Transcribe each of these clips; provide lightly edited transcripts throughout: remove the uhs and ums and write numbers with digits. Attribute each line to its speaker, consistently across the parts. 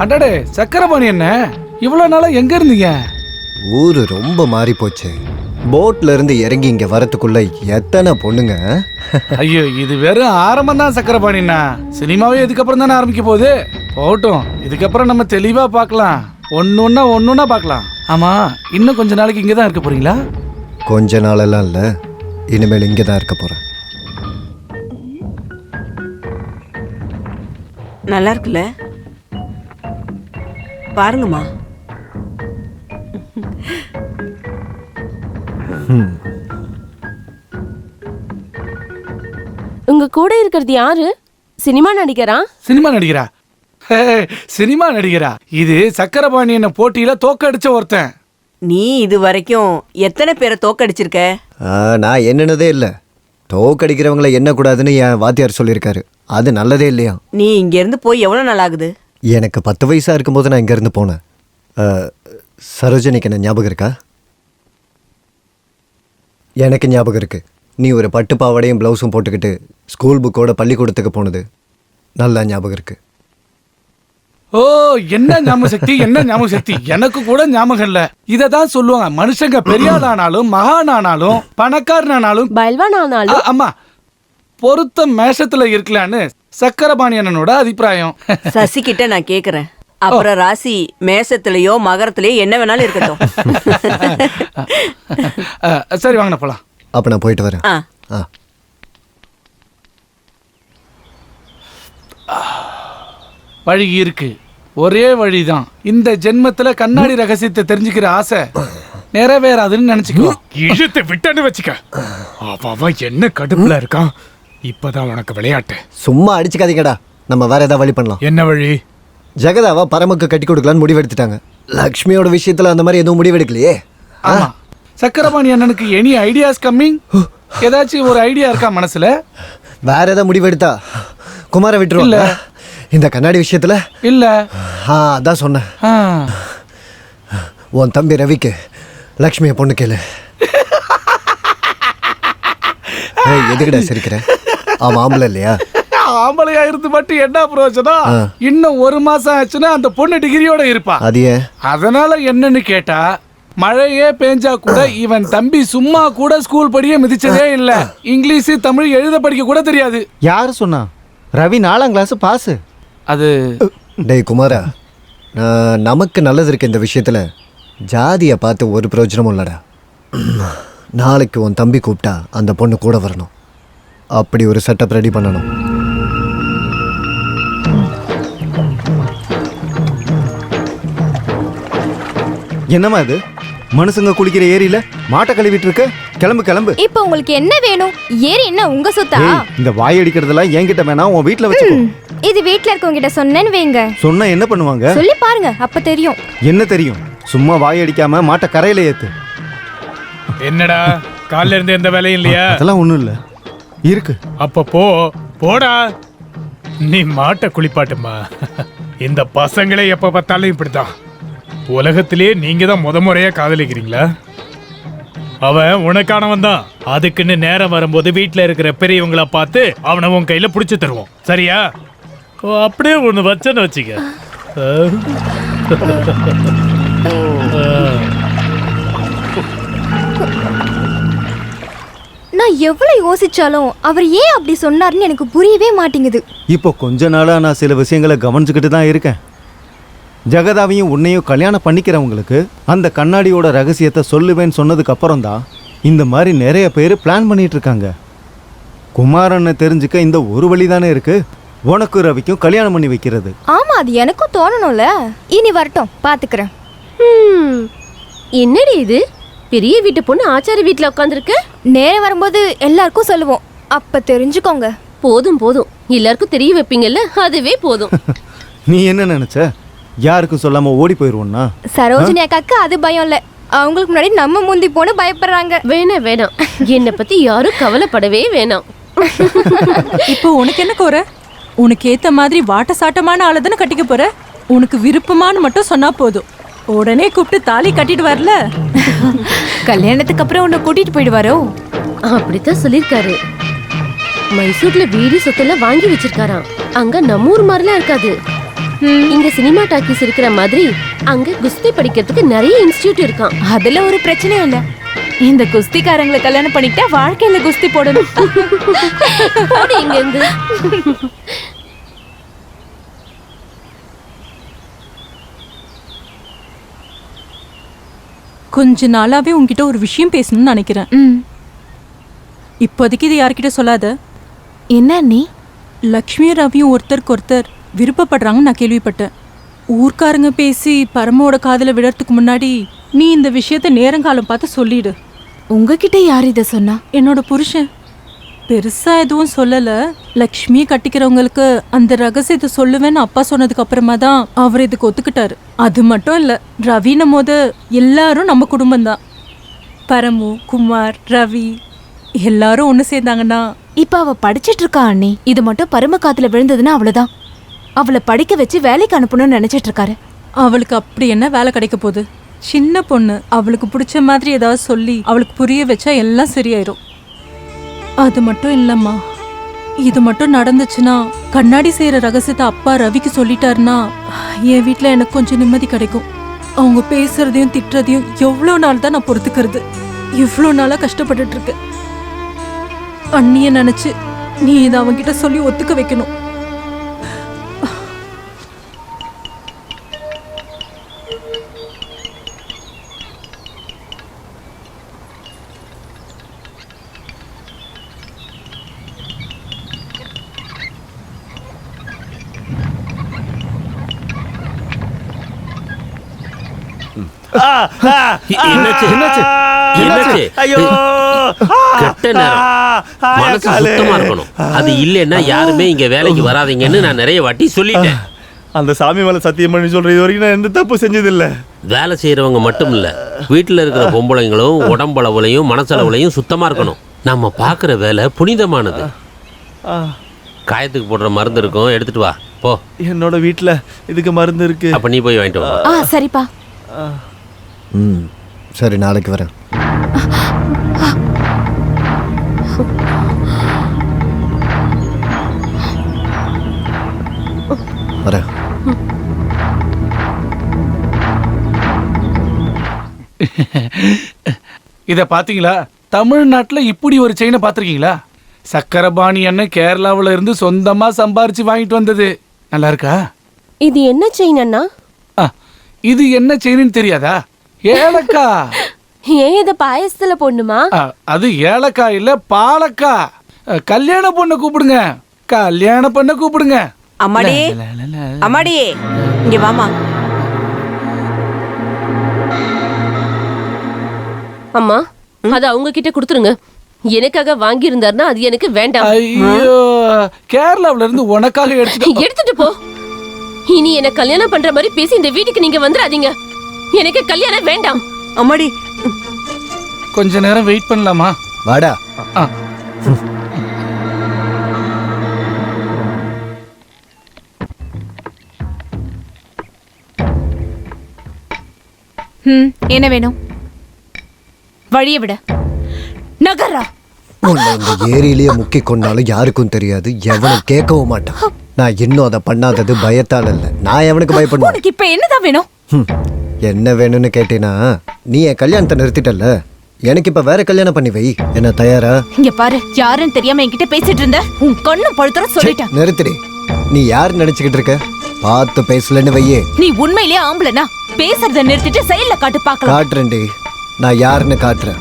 Speaker 1: அடடே சக்கரபாணி என்ன இவ்வளவு நாளா எங்க இருந்தீங்க?
Speaker 2: ஊரு ரொம்ப மாறி போச்சு. போட்ல இருந்து இறங்கி இங்க வரத்துக்குள்ள எத்தனை பொண்ணுங்க.
Speaker 1: ஐயோ இது வெறும் ஆரம்பம் தான் சக்கரபாணிண்ணா. சினிமாவே இதுக்கப்புறம் தானே ஆரம்பிக்க போகுது. போகட்டும், இதுக்கப்புறம் நம்ம தெளிவா பார்க்கலாம். ஒன்னொன்னா பார்க்கலாம். ஆமா, இன்னும் கொஞ்ச நாளைக்கு இங்க தான் இருக்க போறீங்களா?
Speaker 2: கொஞ்ச நாளெல்லாம் இல்ல, இனிமேல் இங்க தான் இருக்க போறேன்.
Speaker 3: நல்லா இருக்குல்ல, பாருங்கம்மா.
Speaker 4: உங்க கூட இருக்கிறது யாரு? சினிமா நடிகரா?
Speaker 1: சினிமா நடிகரா? சினிமா நடிகரா? இது சக்கரபாணி என்ன போட்டியில தோக்கடிச்ச ஒருத்தன்.
Speaker 3: நீ இது வரைக்கும் எத்தனை பேரை தோக்கடிச்சிருக்க?
Speaker 2: நான் என்னன்னதே இல்லை. தோக்கடிக்கிறவங்களை எண்ணக்கூடாதுன்னு என் வாத்தியார் சொல்லியிருக்காரு. அது நல்லதே இல்லையா?
Speaker 3: நீ இங்க இருந்து போய் எவ்வளவு நாள் ஆகுது?
Speaker 2: எனக்கு 10 வயசா இருக்கும்போது நான் இங்கேருந்து போனேன். சரோஜனிக்கு என்ன ஞாபகம் இருக்கா? எனக்கு ஞாபகம் இருக்கு. நீ ஒரு பட்டு பாவாடையும் ப்ளவுஸும் போட்டுக்கிட்டு ஸ்கூல் புக்கோட பள்ளிக்கூடத்துக்கு போனது நல்லா ஞாபகம் இருக்கு.
Speaker 1: ஓ, என்ன ஞாபக சக்தி, என்ன ஞாபக சக்தி! எனக்கு கூட ஞாபகம் இல்ல. இததான் சொல்லுவாங்க, மனுஷங்க பெரியாளானாலும் மகானானாலும் பணக்காரனானாலும்
Speaker 4: பல்வானானாலும்
Speaker 1: அம்மா பொருத்த மேஷத்துல இருக்கலான்னு சக்கரபாணி அண்ணனோட அபிப்பிராயம்.
Speaker 3: சசி கிட்ட நான் கேக்குறேன். அப்புறம் ராசி மேசத்திலயோ மகரத்திலயோ என்ன வேணாலும் இருக்கட்டும்.
Speaker 1: சரி வாங்க போலாம்.
Speaker 2: அப்ப நான் போயிட்டு வரேன்.
Speaker 1: வழி இருக்கு, ஒரே வழிதான். இந்த ஜென்மத்துல கண்ணாடி ரகசியத்தை தெரிஞ்சுக்கிற ஆசை நிறைவேறாதுன்னு நினைச்சுக்கோ.
Speaker 5: இழுத்து விட்டன்னு வச்சுக்க. அவன் என்ன கடுப்புல இருக்கான். இப்பதான் உனக்கு விளையாட்டு.
Speaker 2: சும்மா அடிச்சுக்காதீங்கடா. நம்ம வேற ஏதாவது வழி பண்ணலாம்.
Speaker 5: என்ன வழி?
Speaker 2: ஜெகதாவா பரமுக்கு கட்டி கொடுக்கலான்னு முடிவெடுத்துட்டாங்க. லக்ஷ்மியோட விஷயத்துல அந்த மாதிரி எதுவும் முடிவெடுக்கலையே.
Speaker 1: ஆமா, சக்கரபாணி அண்ணனுக்கு எனி ஐடியாஸ் கம்மிங்? ஏதாச்சும் ஒரு ஐடியா இருக்கா மனசுல?
Speaker 2: வேற ஏதாவது முடிவெடுத்தா குமார விட்டுருவாங்க. இந்த கண்ணாடி விஷயத்துல
Speaker 1: இல்ல.
Speaker 2: அதான் சொன்னேன். உன் தம்பி ரவிக்கு லக்ஷ்மிய பொண்ணு கேளு. எதுக்கிட்ட சிரிக்கிற? அவன் ஆம்பளை இல்லையா?
Speaker 1: ஆம்பளையா இருந்து மட்டும் என்ன பிரயோஜனம்? இன்னும் 1 மாசம் ஆச்சுன்னா அந்த பொண்ணு டிகிரியோட இருப்பா.
Speaker 2: அதையே
Speaker 1: அதனால என்னன்னு கேட்டா, மழையே பேஞ்சா கூட இவன் தம்பி சும்மா கூட ஸ்கூல் படியே மிதிச்சதே இல்ல. இங்கிலீஷ் தமிழ் எழுத படிக்க கூட தெரியாது.
Speaker 6: யாரு சொன்னா? ரவி 4ஆம் கிளாஸ் பாஸ்.
Speaker 1: அது
Speaker 2: டேய் குமாரா, நமக்கு நல்லது இருக்கு இந்த விஷயத்துல. ஜாதியை பார்த்து ஒரு பிரயோஜனமும் இல்லடா. நாளைக்கு உன் தம்பி கூப்பிட்டா அந்த பொண்ணு கூட வரணும். அப்படி ஒரு செட்டப் ரெடி பண்ணணும்.
Speaker 6: என்னம்மா இது? மனுஷங்க குளிக்கிற ஏரியில மாட்டை கழுவிட்டு இருக்க. கிளம்பு கிளம்பு.
Speaker 7: இப்போ உங்களுக்கு என்ன வேணும்? ஏரி என்ன உங்க சொத்தா?
Speaker 6: இந்த வாய் அடிக்கிறதெல்லாம் என்கிட்ட வேணாம், உன் வீட்டுல வச்சுக்கோ.
Speaker 7: இது வீட்ல இருக்கவங்க கிட்ட சொன்னேன்னு வைங்க.
Speaker 6: சொன்னா என்ன பண்ணுவாங்க?
Speaker 7: சொல்லி பாருங்க, அப்ப தெரியும்.
Speaker 6: என்ன தெரியும்? சும்மா வாய் அடிக்காம மாட்டை கரையில ஏத்து.
Speaker 5: என்னடா காலைல இருந்து எந்த வேலையும் இல்லையா?
Speaker 6: அதெல்லாம் ஒண்ணும் இல்ல. இருக்கு.
Speaker 5: அப்ப போடா. நீ மாட்டை குளிப்பாட்டுமா. இந்த பசங்களே எப்ப பார்த்தாலும் இப்படிதான். உலகத்திலேயே நீங்க தான் முறையா காதலிக்கிறீங்களா? அவன் உனக்கானவன் தான். அதுக்குன்னு நேரம் வரும்போது வீட்டுல இருக்கிற பெரியவங்கள பார்த்து அவனை உன் கையில புடிச்சு தருவோம். சரியா? அப்படியே ஒண்ணு வச்சன்னு வச்சுக்க.
Speaker 7: நான் எவ்வளவு யோசிச்சாலும் அவர் ஏன் அப்படி சொன்னார்னு எனக்கு புரியவே மாட்டேங்குது.
Speaker 6: இப்போ கொஞ்ச நாளா நான் சில விஷயங்களை கவனிச்சுக்கிட்டு தான் இருக்கேன். ஜெகதாவையும் உன்னையும் கல்யாணம் பண்ணிக்கிறவங்களுக்கு அந்த கண்ணாடியோட ரகசியத்தை சொல்லுவேன்னு சொன்னதுக்கு அப்புறம் தான் இந்த மாதிரி நிறைய பேர் பிளான் பண்ணிட்டு இருக்காங்க. குமாரனை தெரிஞ்சுக்க இந்த ஒரு வழி தானே இருக்கு. உனக்கு ரவிக்கும் கல்யாணம் பண்ணி வைக்கிறது.
Speaker 7: ஆமா, அது எனக்கும் தோணணும்ல. இனி வரட்டும், பாத்துக்கிறேன்.
Speaker 4: என்னடி இது? பெரிய வீட்டு பொண்ணு ஆச்சாரி வீட்டுல உட்காந்துருக்கு.
Speaker 7: நேரம் வரும்போது எல்லாருக்கும் சொல்லுவோம், அப்ப தெரிஞ்சுக்கோங்க.
Speaker 4: போதும் போதும், எல்லாருக்கும் தெரிய வைப்பீங்கல்ல, அதுவே போதும்.
Speaker 6: நீ என்ன நினைச்ச? யாருக்கும் சொல்லாம ஓடி போயிருவோம்னா?
Speaker 7: சரோஜினி அக்காக்கு அது பயம் இல்ல. அவங்களுக்கு முன்னாடி நம்ம முந்தி போன பயப்படுறாங்க.
Speaker 4: வேணாம் வேணாம், என்னை பத்தி யாரும் கவலைப்படவே வேணாம்.
Speaker 8: இப்போ உனக்கு என்ன கோர? உனக்கு ஏத்த மாதிரி வாட்ட சாட்டமான ஆளை தானே கட்டிக்க போற. உனக்கு விருப்பமானு மட்டும் சொன்னா போதும், உடனே கூப்பிட்டு தாலி கட்டிட்டு வரல. கல்யாணத்துக்கு அப்புறம் உன்னை கூட்டிட்டு போயிடுவாரோ?
Speaker 4: அப்படித்தான் சொல்லிருக்காரு. மைசூர்ல வீடு சொத்தெல்லாம் வாங்கி வச்சிருக்காராம். அங்க நம்ம ஊர் மாதிரிலாம் இருக்காது. இங்க சினிமா டாக்கீஸ் இருக்கிற மாதிரி அங்க குஸ்தி படிக்கிறதுக்கு நிறைய இன்ஸ்டிடியூட் இருக்கான்.
Speaker 8: அதுல ஒரு பிரச்சனையும் இல்ல. இந்த குஸ்திக்காரங்களை கல்யாணம் பண்ணிக்கிட்டா வாழ்க்கையில குஸ்தி போடணும்.
Speaker 4: போடி இங்க இருந்து.
Speaker 8: கொஞ்ச நாளாவே உன்கிட்ட ஒரு விஷயம் பேசணும்னு நினைக்கிறேன். இப்போதைக்கு இது யார்கிட்ட சொல்லாத. என்ன நீ? லக்ஷ்மியும் ரவியும் ஒருத்தருக்கு ஒருத்தர் விருப்பப்படுறாங்கன்னு நான் கேள்விப்பட்டேன். ஊர்க்காரங்க பேசி பரமோட காதல விடறதுக்கு முன்னாடி நீ இந்த விஷயத்த நேரங்காலம் பார்த்து சொல்லிடு. உங்ககிட்ட யார் இதை சொன்னா? என்னோட புருஷன். பெருசா எதுவும் சொல்லல. லக்ஷ்மியை கட்டிக்கிறவங்களுக்கு அந்த ரகசியத்தை சொல்லுவேன்னு அப்பா சொன்னதுக்கு அப்புறமா தான் அவர் இதுக்கு ஒத்துக்கிட்டாரு. அது மட்டும் இல்ல, ரவின போது எல்லாரும் நம்ம குடும்பம்தான். பரமு, குமார், ரவி எல்லாரும் ஒண்ணு சேர்ந்தாங்கன்னா.
Speaker 9: இப்ப அவ படிச்சிட்டு இருக்கா அண்ணி. இது மட்டும் பரும காத்துல விழுந்ததுன்னா அவ்வளவுதான். அவளை படிக்க வச்சு வேலைக்கு அனுப்பணும்னு நினைச்சிட்டு இருக்காரு.
Speaker 8: அவளுக்கு அப்படி என்ன வேலை கிடைக்க போகுது? சின்ன பொண்ணு. அவளுக்கு பிடிச்ச மாதிரி ஏதாவது சொல்லி அவளுக்கு புரிய வச்சா எல்லாம் சரியாயிரும். அது மட்டும் இல்லம்மா, இது மட்டும் நடந்துச்சுன்னா கண்ணாடி செய்யற ரகசியத்தை அப்பா ரவிக்கு சொல்லிட்டாருன்னா என் வீட்டுல எனக்கு கொஞ்சம் நிம்மதி கிடைக்கும். அவங்க பேசுறதையும் திட்டுறதையும் எவ்வளவு நாள் தான் நான் பொறுத்துக்கிறது? இவ்வளவு நாளா கஷ்டப்பட்டுட்டு இருக்கேன். அண்ணிய நினைச்சு நீ இதை அவன்கிட்ட சொல்லி ஒத்துக்க வைக்கணும்.
Speaker 10: கெட்ட நேரம். மனசு சுத்தமா இருக்கணும். அது இல்லைன்னா யாருமே இங்க வேலைக்கு வராதீங்கன்னு நான் நிறைய வாட்டி சொல்லிட்டேன்.
Speaker 6: அந்த சாமி மேல சத்தியம் பண்ணி சொல்ற இது வரைக்கும் நான் எந்த தப்பு செஞ்சதில்ல.
Speaker 10: வேலை செய்யறவங்க மட்டும் இல்ல, வீட்டுல இருக்கிற பொம்பளைங்களும் உடம்பளவுலையும் மனசளவுலையும் சுத்தமா இருக்கணும். நம்ம பாக்குற வேலை புனிதமானது. காயத்துக்கு போடுற மருந்து இருக்கும், எடுத்துட்டு வா போ.
Speaker 6: என்னோட வீட்டுல இதுக்கு மருந்து இருக்கு.
Speaker 10: அப்ப நீ போய் வாங்கிட்டு வா.
Speaker 9: சரிப்பா.
Speaker 2: சரி, நாளைக்கு வரேன். வரேன்.
Speaker 1: இத பாத்தீங்களா? தமிழ்நாட்டுல இப்படி ஒரு செயினை பாத்திருக்கீங்களா? சக்கரபாணி அண்ணன் கேரளாவுல இருந்து சொந்தமா சம்பாரிச்சு வாங்கிட்டு வந்தது. நல்லா இருக்கா?
Speaker 4: இது என்ன செயின் அண்ணா?
Speaker 1: இது என்ன செயின்னு தெரியாதா? ஏலக்கா.
Speaker 4: ஏன் இத பாயசத்துல போடணுமா?
Speaker 1: அது ஏலக்கா இல்ல, பாலக்கா. கல்யாண பொண்ணை கூப்பிடுங்க, கல்யாண பொண்ணை கூப்பிடுங்க.
Speaker 3: அம்மாடி, அம்மாடி இங்க வாமா.
Speaker 4: அம்மா, அது அவங்க கிட்ட கொடுத்துருங்க. எனக்காக வாங்கி இருந்தாருன்னா அது எனக்கு வேண்டாம்.
Speaker 1: ஐயோ, கேரளாவுல இருந்து உனக்காக
Speaker 4: எடுத்துட்டு போ. இனி என்ன கல்யாணம் பண்ற மாதிரி பேசி இந்த வீட்டுக்கு நீங்க வந்துடாதீங்க. எனக்கு கல்யாணம் வேண்டாம்.
Speaker 3: அம்மாடி,
Speaker 1: கொஞ்ச நேரம் வெயிட் பண்ணலாமா?
Speaker 2: வாடா.
Speaker 9: என்ன வேணும்? வழிய விட. நகரா.
Speaker 2: உன்னை இந்த ஏரியிலேயே முக்கி கொண்டாலும் யாருக்கும் தெரியாது, எவனும் கேட்கவும் மாட்டான். நான் இன்னும் அதை பண்ணாதது பயத்தால் இல்ல, நான் எவனுக்கு பயப்படுவேன்.
Speaker 9: உனக்கு இப்ப என்னதான் வேணும்?
Speaker 2: என்ன வேணும்னு கேட்டீனா, நீ என் கல்யாணத்தை நிறுத்திட்டல்ல, எனக்கு இப்ப வேற கல்யாணம் பண்ணி வை. என்ன தயாரா?
Speaker 9: இங்க பாரு, யாருன்னு தெரியாம என்கிட்ட பேசிட்டு இருந்த உன் கண்ணும் பழுத்துற சொல்லிட்டேன்.
Speaker 2: நிறுத்திடு. நீ யார் நினைச்சுக்கிட்டு இருக்க? பார்த்து பேசலன்னு வையே.
Speaker 9: நீ உண்மையிலேயே ஆம்பளனா? பேசுறத நிறுத்திட்டு செயல்ல காட்டு பார்க்கலாம்.
Speaker 2: காட்டுறேன்டி. நான் யாருன்னு காட்டுறேன்.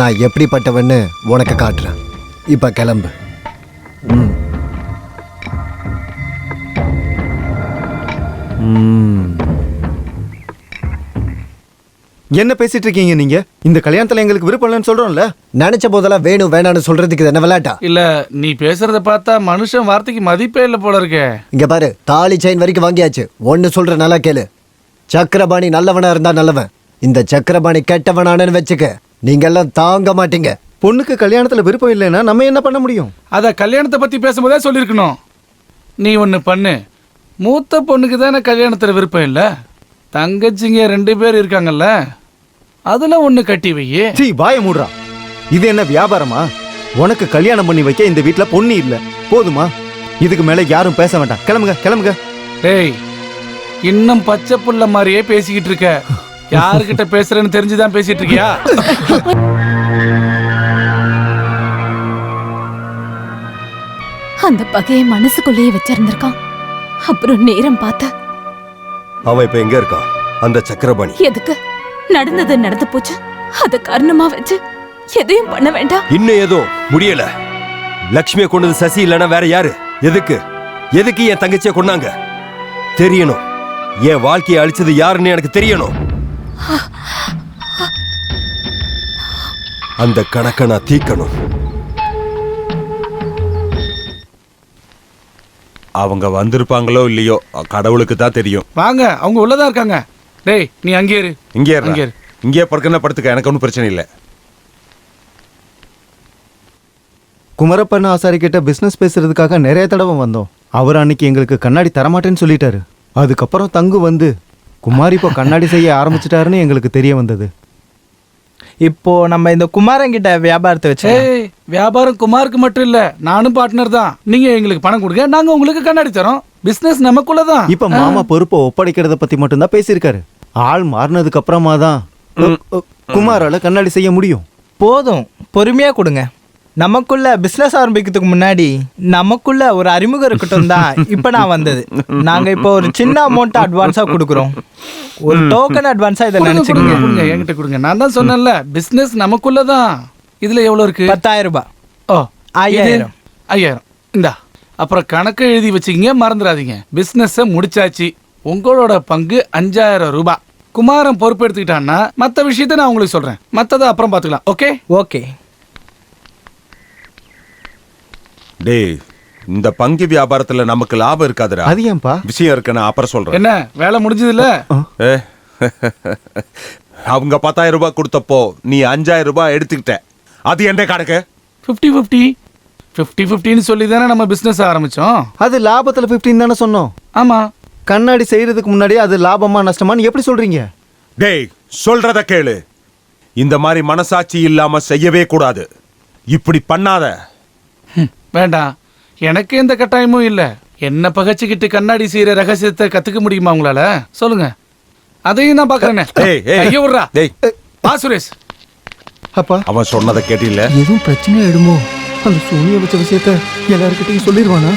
Speaker 2: நான் எப்படிப்பட்டவன்னு உனக்கு காட்டுறேன். இப்ப கிளம்பு.
Speaker 6: என்ன பேசிட்டு இருக்கீங்க நீங்க? இந்த கல்யாணத்துல எங்களுக்கு விருப்பம் இல்லைன்னு சொல்றோம்ல.
Speaker 2: நினைச்ச போதெல்லாம் வேணும் வேணான்னு சொல்றதுக்கு என்ன விளையாட்டா?
Speaker 1: இல்ல, நீ பேசுறத பார்த்தா மனுஷன் வார்த்தைக்கு மதிப்பே இல்ல போல இருக்கே.
Speaker 2: இங்க பாரு, தாலி செயின் வரைக்கும் வாங்கியாச்சு. ஒன்னு சொல்ற நல்லா கேளு. சக்கரபாணி நல்லவனா இருந்தா நல்லவன். இந்த சக்கரபாணி கெட்டவனானு வச்சுக்க, நீங்க எல்லாம் தாங்க மாட்டீங்க.
Speaker 6: பொண்ணுக்கு கல்யாணத்துல விருப்பம் இல்லைன்னா நம்ம என்ன பண்ண முடியும்?
Speaker 1: அத கல்யாணத்தை பத்தி பேசும்போதே சொல்லிருக்கணும். நீ ஒண்ணு பண்ணு. மூத்த பொண்ணுக்கு தானே கல்யாணத்துல விருப்பம் இல்ல, தங்கச்சிங்க 2 பேர் இருக்காங்கல்ல, அதுல ஒண்ணு கட்டி வையே.
Speaker 6: சீ, வாய மூடுறா. இது என்ன வியாபாரமா? உனக்கு கல்யாணம் பண்ணி வைக்க இந்த வீட்டுல பொண்ணு இல்ல, போதுமா? இதுக்கு மேல யாரும் பேச வேண்டாம். கிளம்புங்க, கிளம்புங்க.
Speaker 1: டேய், இன்னும் பச்சை புள்ள மாதிரியே பேசிக்கிட்டு இருக்க. யாருக்கிட்ட பேசுறேன்னு தெரிஞ்சுதான் பேசிட்டு இருக்கியா?
Speaker 9: அந்த பகையை மனசுக்குள்ளேயே வச்சிருந்திருக்கான். அப்புறம் நேரம் பார்த்த
Speaker 11: அவன் இப்ப எங்க இருக்கான்? அந்த சக்கரபாணி
Speaker 9: எதுக்கு நடந்தது நடந்து போச்சு. அத காரணமா வச்சு எதையும் பண்ண வேண்டாம்.
Speaker 11: இன்னும் ஏதோ முடியல. லக்ஷ்மியை கொண்டது சசி இல்லைன்னா வேற யாரு? எதுக்கு எதுக்கு என் தங்கச்சியை கொண்டாங்க? தெரியணும். என் வாழ்க்கையை அழிச்சது யாருன்னு எனக்கு தெரியணும். அந்த கணக்கை நான் தீர்க்கணும்.
Speaker 12: அவங்க வந்திருப்பாங்களோ இல்லையோ கடவுளுக்கு தான் தெரியும்.
Speaker 1: வாங்க, அவங்க உள்ளதான் இருக்காங்க. டேய் நீ அங்கே இரு.
Speaker 12: இங்கே இங்கே படுக்கணும், படுத்துக்க, எனக்கு ஒன்றும் பிரச்சனை இல்லை.
Speaker 6: குமரப்பன் ஆசாரி கிட்ட பிசினஸ் பேசுறதுக்காக நிறைய தடவை வந்தோம். அவர் அன்னைக்கு எங்களுக்கு கண்ணாடி தரமாட்டேன்னு சொல்லிட்டாரு. அதுக்கப்புறம் தங்கு வந்து குமார் இப்போ கண்ணாடி செய்ய ஆரம்பிச்சிட்டாருன்னு எங்களுக்கு தெரிய வந்தது.
Speaker 13: இப்போ நம்ம இந்த குமாரங்கிட்ட வியாபாரத்தை வச்சு
Speaker 1: வியாபாரம் குமாருக்கு மட்டும் இல்ல, நானும் பார்ட்னர் தான். நீங்க எங்களுக்கு பணம் கொடுங்க, நாங்க உங்களுக்கு கண்ணாடி தரோம். பிசினஸ் நமக்குள்ளதான்.
Speaker 6: இப்ப மாமா பொறுப்பை ஒப்படைக்கிறத பத்தி மட்டும்தான் பேசியிருக்காரு. ஆள் மாறினதுக்கு அப்புறமா தான் குமாரால கண்ணாடி செய்ய முடியும்.
Speaker 13: போதும், பொறுமையா கொடுங்க. நமக்குள்ள பிசினஸ் ஆரம்பிக்கிறதுக்கு முன்னாடி நமக்குள்ள ஒரு அறிமுகம் இருக்கட்டும் தான் இப்ப நான் வந்தது. நாங்க இப்போ ஒரு சின்ன அமௌண்ட் அட்வான்ஸா கொடுக்குறோம். ஒரு டோக்கன் அட்வான்ஸா இதை நினைச்சுக்கோங்க.
Speaker 1: என்கிட்ட கொடுங்க. நான் தான் சொன்னேன்ல, பிசினஸ் நமக்குள்ளதான். இதுல எவ்வளவு இருக்கு?
Speaker 13: 10,000 ரூபாய்.
Speaker 1: ஓ
Speaker 13: 5,000.
Speaker 1: 5,000 இந்தா. அப்புறம் கணக்கு எழுதி வச்சுக்கிங்க, மறந்துடாதீங்க. பிசினஸ் முடிச்சாச்சு. உங்களோட பங்கு 5,000 ரூபாய். குமாரன் பொறுப்பு எடுத்துக்கிட்டான்னா மற்ற விஷயத்த நான் உங்களுக்கு சொல்றேன். மற்றதை அப்புறம் பார்த்துக்கலாம். Okay
Speaker 13: okay.
Speaker 12: டேய், இந்த பங்கு வியாபாரத்துல நமக்கு லாபம் இருக்காதுடா.
Speaker 6: அது ஏன்பா?
Speaker 12: விஷயம் இருக்கு, நான் அப்புறம் சொல்றேன்.
Speaker 1: என்ன வேலை முடிஞ்சது இல்ல?
Speaker 12: அவங்க 10,000 ரூபாய் கொடுத்தப்போ நீ 5,000 ரூபாய் எடுத்துக்கிட்ட. அது என்ன கணக்கு?
Speaker 1: 50-50 சொல்லி தானே நம்ம பிசினஸ் ஆரம்பிச்சோம்.
Speaker 6: அது லாபத்துல 15 தானே சொன்னோம்.
Speaker 1: ஆமா.
Speaker 6: கண்ணாடி செய்யறதுக்கு முன்னாடி அது லாபமா நஷ்டமான்னு எப்படி சொல்றீங்க?
Speaker 12: டேய், சொல்றத கேளு. இந்த மாதிரி மனசாட்சி இல்லாம செய்யவே கூடாது. இப்படி பண்ணாத.
Speaker 1: வேண்டாம், எனக்கு எந்த கட்டாயமும் இல்ல. என்ன பகச்சுக்கிட்டு கண்ணாடி செய்யற ரகசியத்தை கத்துக்க முடியுமா உங்களால? சொல்லுங்க, அதையும் நான் பாக்குறேன். பா சுரேஷ்.
Speaker 6: அப்பா,
Speaker 12: அவன் சொன்னதை கேட்டில்ல?
Speaker 6: எதுவும் பிரச்சனை ஆயிடுமோ? அந்த சோனியை வச்ச விஷயத்த எல்லாருக்கிட்டையும் சொல்லிடுவானா?